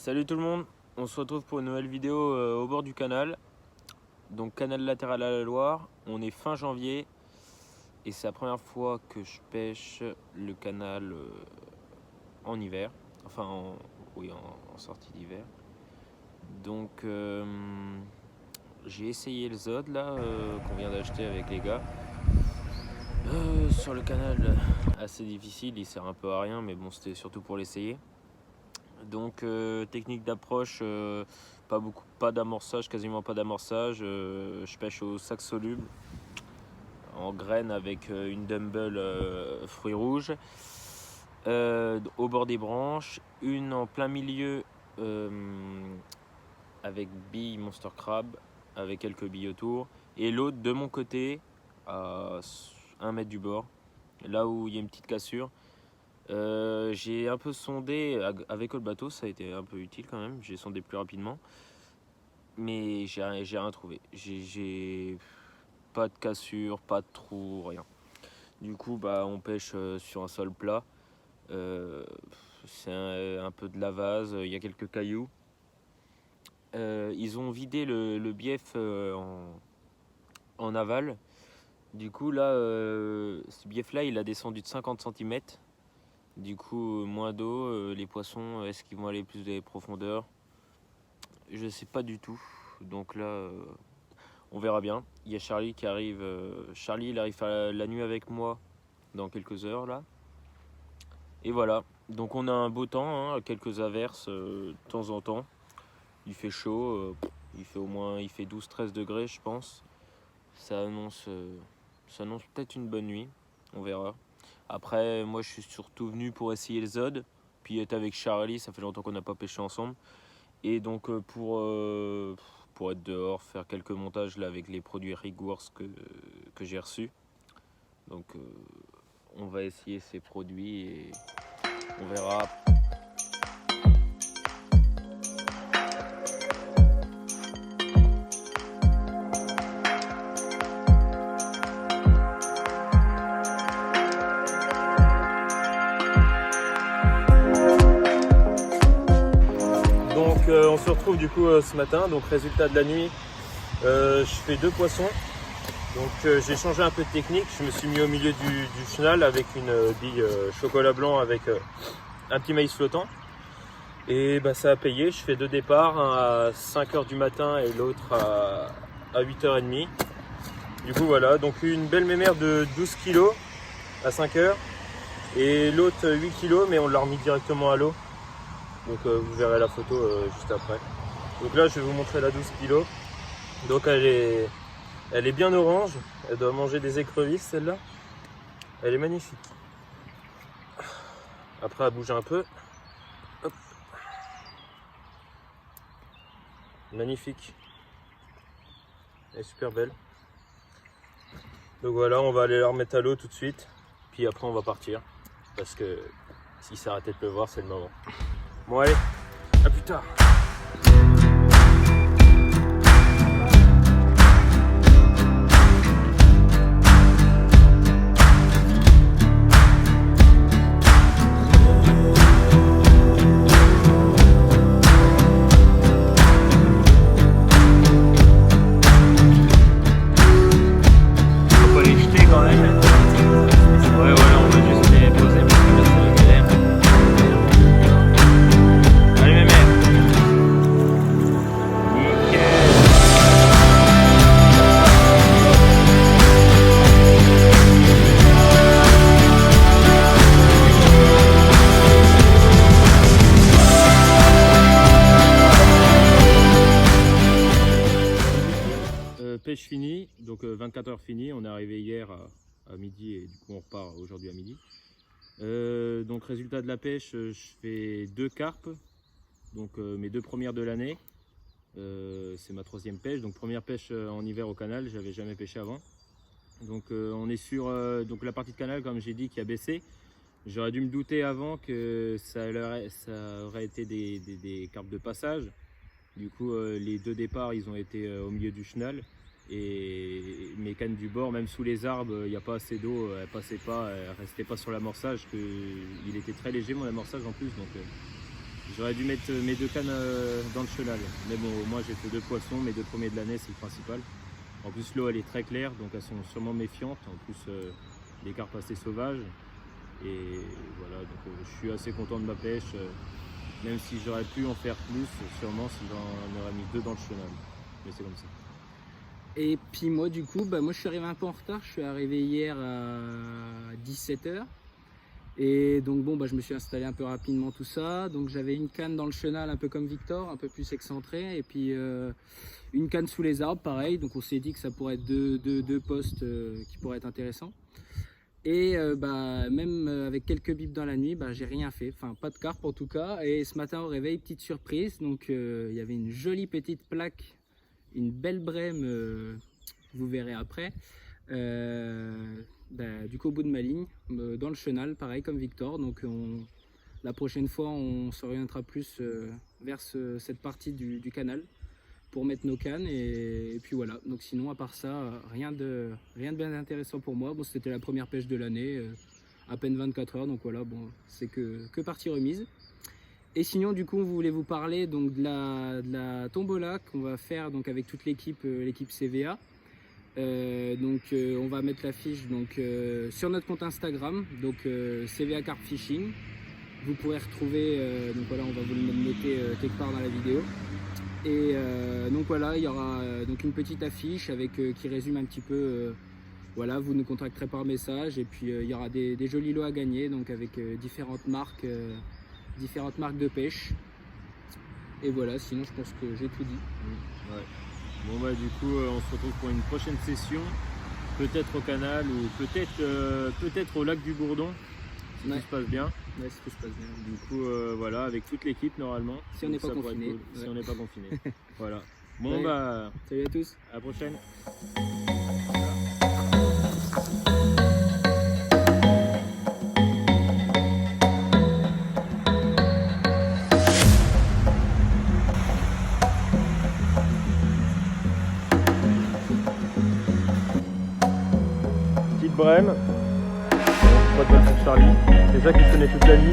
Salut tout le monde, on se retrouve pour une nouvelle vidéo au bord du canal. Donc canal latéral à la Loire, on est fin janvier et c'est la première fois que je pêche le canal en hiver, enfin en sortie d'hiver. Donc j'ai essayé le Zod là qu'on vient d'acheter avec les gars. Sur le canal assez difficile, il sert un peu à rien mais bon c'était surtout pour l'essayer. Donc technique d'approche, pas d'amorçage, quasiment pas d'amorçage. Je pêche au sac soluble en graines avec une dumbbell fruits rouges au bord des branches, une en plein milieu avec billes Monster Crab avec quelques billes autour, et l'autre de mon côté à 1 mètre du bord, là où il y a une petite cassure. J'ai un peu sondé avec le bateau, ça a été un peu utile quand même, j'ai sondé plus rapidement, mais j'ai rien trouvé. J'ai pas de cassure, pas de trou, rien. Du coup on pêche sur un sol plat, c'est un peu de la vase, il y a quelques cailloux. Ils ont vidé le bief en aval. Du coup là, ce bief là il a descendu de 50 cm. Du coup, moins d'eau, les poissons, est-ce qu'ils vont aller plus dans les profondeurs? Je sais pas du tout. Donc là, on verra bien. Il y a Charlie qui arrive. Charlie, il arrive à la nuit avec moi dans quelques heures là. Et voilà. Donc on a un beau temps, hein, quelques averses de temps en temps. Il fait chaud. Il fait 12-13 degrés, je pense. Ça annonce peut-être une bonne nuit. On verra. Après, moi je suis surtout venu pour essayer le Zod, puis être avec Charlie, ça fait longtemps qu'on n'a pas pêché ensemble. Et donc pour être dehors, faire quelques montages là avec les produits Rigworks que j'ai reçus. Donc on va essayer ces produits et on verra. On se retrouve du coup ce matin, donc résultat de la nuit, je fais 2 poissons. Donc j'ai changé un peu de technique, je me suis mis au milieu du chenal avec une bille chocolat blanc avec un petit maïs flottant. Et ça a payé, je fais 2 départs, un à 5h du matin et l'autre à 8h30. Du coup voilà, donc une belle mémère de 12 kg à 5h et l'autre 8 kg, mais on l'a remis directement à l'eau. Donc vous verrez la photo juste après. Donc là je vais vous montrer la 12 kg. Donc elle est bien orange. Elle doit manger des écrevisses celle-là. Elle est magnifique. Après elle bouge un peu. Hop. Magnifique. Elle est super belle. Donc voilà, on va aller la remettre à l'eau tout de suite. Puis après on va partir. Parce que si ça arrêtait de pleuvoir, c'est le moment. Bon allez, à plus tard. Faut pas les jeter quand même. Ouais voilà, on va juste les poser parce que là c'est la galère. Pêche finie, donc 24 heures finies, on est arrivé hier à midi et du coup on repart aujourd'hui à midi. Donc résultat de la pêche, je fais 2 carpes, donc mes 2 premières de l'année. C'est ma 3e pêche, donc première pêche en hiver au canal, j'avais jamais pêché avant. Donc on est sur donc la partie de canal comme j'ai dit qui a baissé. J'aurais dû me douter avant que ça aurait été des carpes de passage. Du coup les 2 départs ils ont été au milieu du chenal. Et mes cannes du bord, même sous les arbres, il n'y a pas assez d'eau, elle passait pas, elle restait pas sur l'amorçage, il était très léger mon amorçage en plus, donc J'aurais dû mettre mes 2 cannes dans le chenal. Mais bon, moi j'ai fait 2 poissons, mes 2 premiers de l'année, c'est le principal. En plus, l'eau elle est très claire, donc elles sont sûrement méfiantes. En plus, les carpes assez sauvages. Et voilà, donc je suis assez content de ma pêche. Même si j'aurais pu en faire plus, sûrement si j'en aurais mis 2 dans le chenal. Mais c'est comme ça. Et puis moi du coup, moi je suis arrivé un peu en retard, je suis arrivé hier à 17 h. Et donc bon, je me suis installé un peu rapidement tout ça. Donc j'avais une canne dans le chenal un peu comme Victor, un peu plus excentré. Et puis une canne sous les arbres, pareil. Donc on s'est dit que ça pourrait être deux postes qui pourraient être intéressants. Et même avec quelques bips dans la nuit, j'ai rien fait. Enfin pas de carpe en tout cas. Et ce matin au réveil, petite surprise. Donc il y avait une jolie petite plaque, une belle brème, vous verrez après. Du coup au bout de ma ligne, dans le chenal, pareil comme Victor. Donc la prochaine fois on s'orientera plus vers cette partie du canal pour mettre nos cannes et puis voilà. Donc sinon à part ça, rien de bien intéressant pour moi. Bon, c'était la première pêche de l'année, à peine 24 heures, donc voilà, bon, c'est que partie remise. Et sinon du coup on voulait vous parler donc de la tombola qu'on va faire donc avec toute l'équipe CVA. On va mettre l'affiche sur notre compte Instagram, donc CVA Carp Fishing. Vous pourrez retrouver, donc voilà, on va vous le noter quelque part dans la vidéo. Et donc voilà, il y aura donc une petite affiche avec qui résume un petit peu. Voilà, vous nous contacterez par message et puis il y aura des jolis lots à gagner, donc avec différentes marques de pêche. Et voilà, sinon je pense que j'ai tout dit. Ouais. Bon du coup on se retrouve pour une prochaine session, peut-être au canal ou peut-être au lac du Bourdon, si tout se passe bien. Ouais, si tout se passe bien. Du coup voilà, avec toute l'équipe normalement. Si on n'est pas confiné. Cool, si on n'est pas confiné. Voilà. Bon ouais. Salut à tous. À la prochaine. Brème, pas de balle pour Charlie, c'est ça qui sonnait toute la nuit.